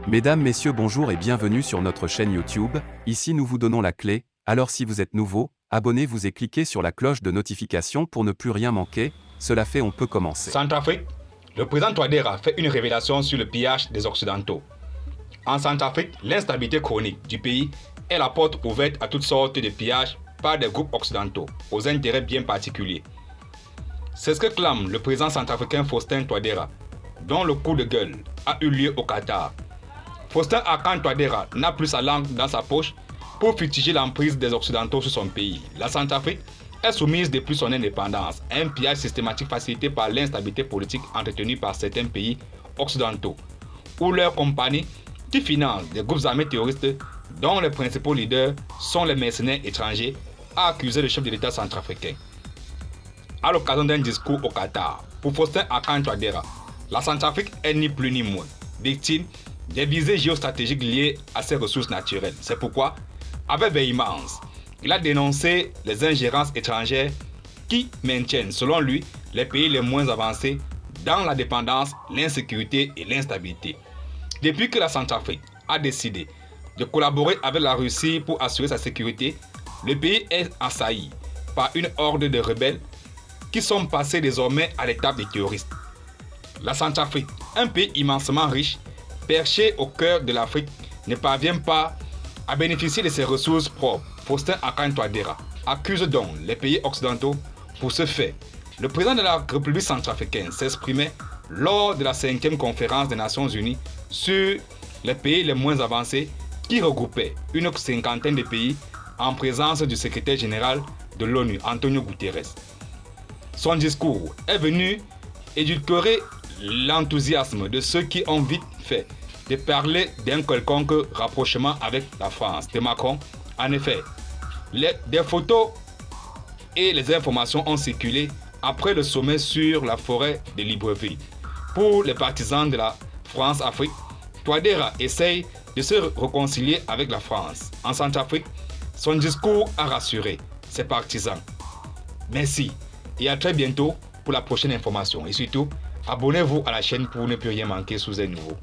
Mesdames, Messieurs, bonjour et bienvenue sur notre chaîne YouTube. Ici nous vous donnons la clé, alors si vous êtes nouveau, abonnez-vous et cliquez sur la cloche de notification pour ne plus rien manquer. Cela fait, on peut commencer. Centrafrique, le président Touadéra fait une révélation sur le pillage des Occidentaux. En Centrafrique, l'instabilité chronique du pays est la porte ouverte à toutes sortes de pillages par des groupes occidentaux, aux intérêts bien particuliers. C'est ce que clame le président centrafricain Faustin Touadéra, dont le coup de gueule a eu lieu au Qatar. Faustin Archange Touadéra n'a plus sa langue dans sa poche pour fustiger l'emprise des Occidentaux sur son pays. La Centrafrique est soumise depuis son indépendance à un pillage systématique facilité par l'instabilité politique entretenue par certains pays occidentaux, ou leurs compagnies qui financent des groupes armés terroristes dont les principaux leaders sont les mercenaires étrangers, a accusé le chef de l'État centrafricain. À l'occasion d'un discours au Qatar, pour Faustin Archange Touadéra, la Centrafrique est ni plus ni moins victime des visées géostratégiques liées à ses ressources naturelles. C'est pourquoi, avec véhémence, il a dénoncé les ingérences étrangères qui maintiennent, selon lui, les pays les moins avancés dans la dépendance, l'insécurité et l'instabilité. Depuis que la Centrafrique a décidé de collaborer avec la Russie pour assurer sa sécurité, le pays est assailli par une horde de rebelles qui sont passés désormais à l'étape des terroristes. La Centrafrique, un pays immensément riche, perché au cœur de l'Afrique, ne parvient pas à bénéficier de ses ressources propres. Faustin Archange Touadéra accuse donc les pays occidentaux pour ce fait. Le président de la République centrafricaine s'exprimait lors de la 5e conférence des Nations Unies sur les pays les moins avancés qui regroupait une cinquantaine de pays en présence du secrétaire général de l'ONU, Antonio Guterres. Son discours est venu édulcorer l'enthousiasme de ceux qui ont vite fait de parler d'un quelconque rapprochement avec la France de Macron. En effet, des photos et les informations ont circulé après le sommet sur la forêt de Libreville. Pour les partisans de la France-Afrique, Touadéra essaye de se réconcilier avec la France. En Centrafrique, son discours a rassuré ses partisans. Merci et à très bientôt pour la prochaine information. Et surtout, abonnez-vous à la chaîne pour ne plus rien manquer sous un nouveau.